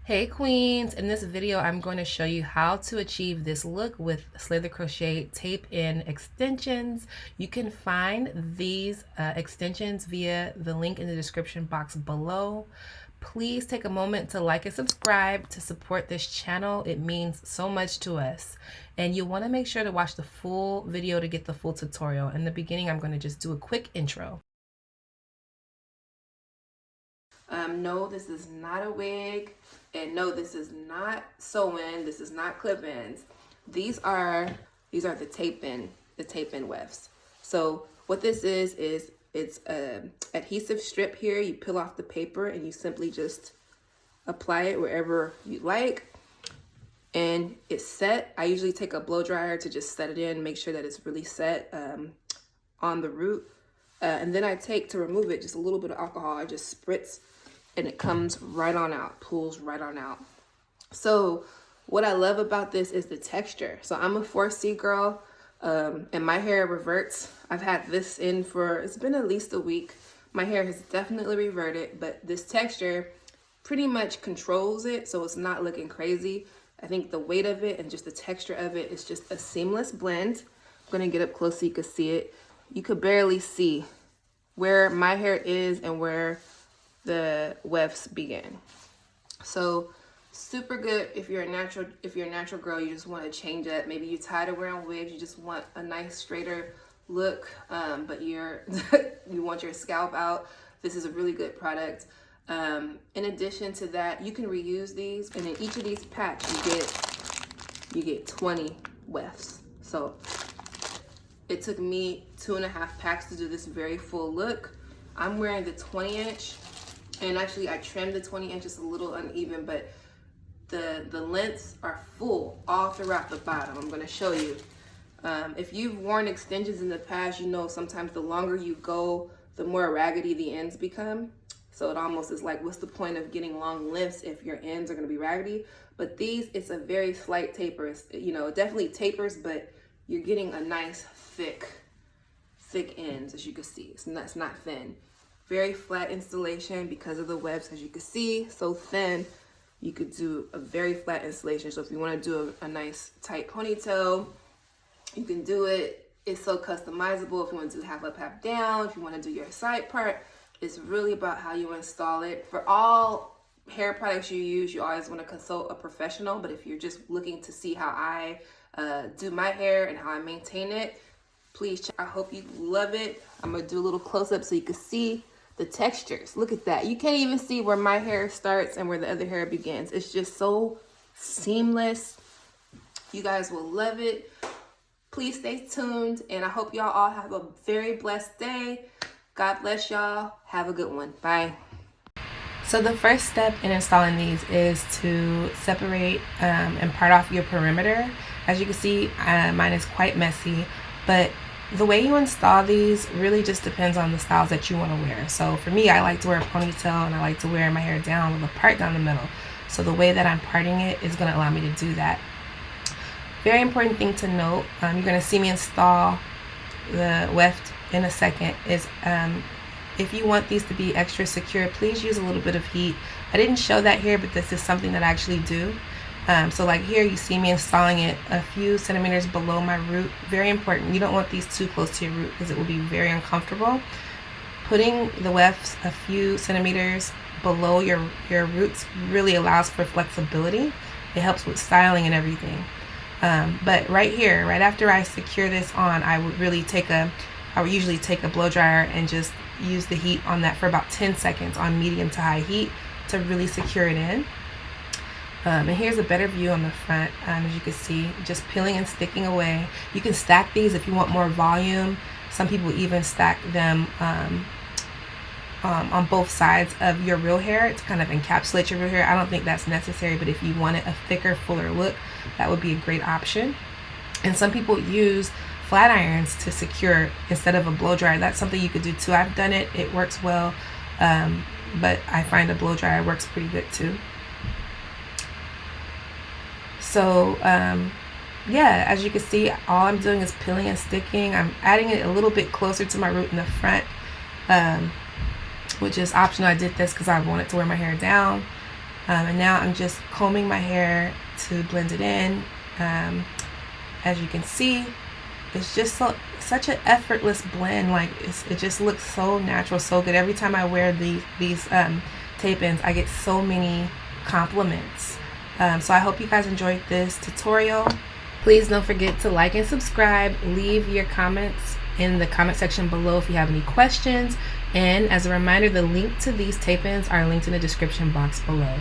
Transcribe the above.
Hey queens, in this video I'm going to show you how to achieve this look with Slay The Crochet Tape-In extensions. You can find these extensions via the link in the description box below. Please take a moment to like and subscribe to support this channel. It means so much to us. And you want to make sure to watch the full video to get the full tutorial. In the beginning, I'm going to just do a quick intro. No, this is not a wig, and no, this is not sew-in. This is not clip-ins. These are the tape-in wefts. So what this is it's a adhesive strip here. You peel off the paper and you simply just apply it wherever you like, and it's set. I usually take a blow dryer to just set it in, make sure that it's really set on the root, and then I take, to remove it, just a little bit of alcohol. I just spritz and it comes right on out, pulls right on out. So what I love about this is the texture. So I'm a 4C girl, and my hair reverts. I've had this in for, it's been at least a week. My hair has definitely reverted, but this texture pretty much controls it, so it's not looking crazy. I think the weight of it and just the texture of it is just a seamless blend. I'm gonna get up close so you can see it. You could barely see where my hair is and where the wefts begin. So super good if you're a natural girl, you just want to change up. Maybe you're tired of wearing wigs, you just want a nice straighter look, but you want your scalp out. This is a really good product. In addition to that, you can reuse these, and in each of these packs you get 20 wefts. So it took me 2.5 packs to do this very full look. I'm wearing the 20-inch. And actually I trimmed the 20 inches a little uneven, but the lengths are full all throughout the bottom. I'm gonna show you. If you've worn extensions in the past, you know sometimes the longer you go, the more raggedy the ends become. So it almost is like, what's the point of getting long lengths if your ends are gonna be raggedy? But these, it's a very slight taper. It's, it definitely tapers, but you're getting a nice thick ends, as you can see. It's not thin. Very flat installation because of the webs, as you can see, so thin. You could do a very flat installation. So if you want to do a nice tight ponytail, you can do it. It's so customizable. If you want to do half up, half down, if you want to do your side part, it's really about how you install it. For all hair products you use, you always want to consult a professional. But if you're just looking to see how I do my hair and how I maintain it, please check. I hope you love it. I'm going to do a little close-up so you can see the textures. Look at that. You can't even see where my hair starts and where the other hair begins. It's just so seamless. You guys will love it. Please stay tuned, and I hope y'all all have a very blessed day. God bless y'all. Have a good one. Bye. So the first step in installing these is to separate and part off your perimeter. As you can see, mine is quite messy, but the way you install these really just depends on the styles that you want to wear. So for me, I like to wear a ponytail, and I like to wear my hair down with a part down the middle. So the way that I'm parting it is going to allow me to do that. Very important thing to note, you're going to see me install the weft in a second, is if you want these to be extra secure, please use a little bit of heat. I didn't show that here, but this is something that I actually do. So like here, you see me installing it a few centimeters below my root. Very important. You don't want these too close to your root because it will be very uncomfortable. Putting the wefts a few centimeters below your roots really allows for flexibility. It helps with styling and everything. But right here, right after I secure this on, I would usually take a blow dryer and just use the heat on that for about 10 seconds on medium to high heat to really secure it in. And here's a better view on the front. As you can see, just peeling and sticking away. You can stack these if you want more volume. Some people even stack them on both sides of your real hair to kind of encapsulate your real hair. I don't think that's necessary, but if you wanted a thicker, fuller look, that would be a great option. And some people use flat irons to secure instead of a blow dryer. That's something you could do too. I've done it. It works well, but I find a blow dryer works pretty good too. So yeah, as you can see, all I'm doing is peeling and sticking. I'm adding it a little bit closer to my root in the front, which is optional. I did this because I wanted to wear my hair down. And now I'm just combing my hair to blend it in. As you can see, it's just such an effortless blend. Like it just looks so natural, so good. Every time I wear these tape-ins, I get so many compliments. So I hope you guys enjoyed this tutorial. Please don't forget to like and subscribe. Leave your comments in the comment section below if you have any questions. And as a reminder, the link to these tape-ins are linked in the description box below.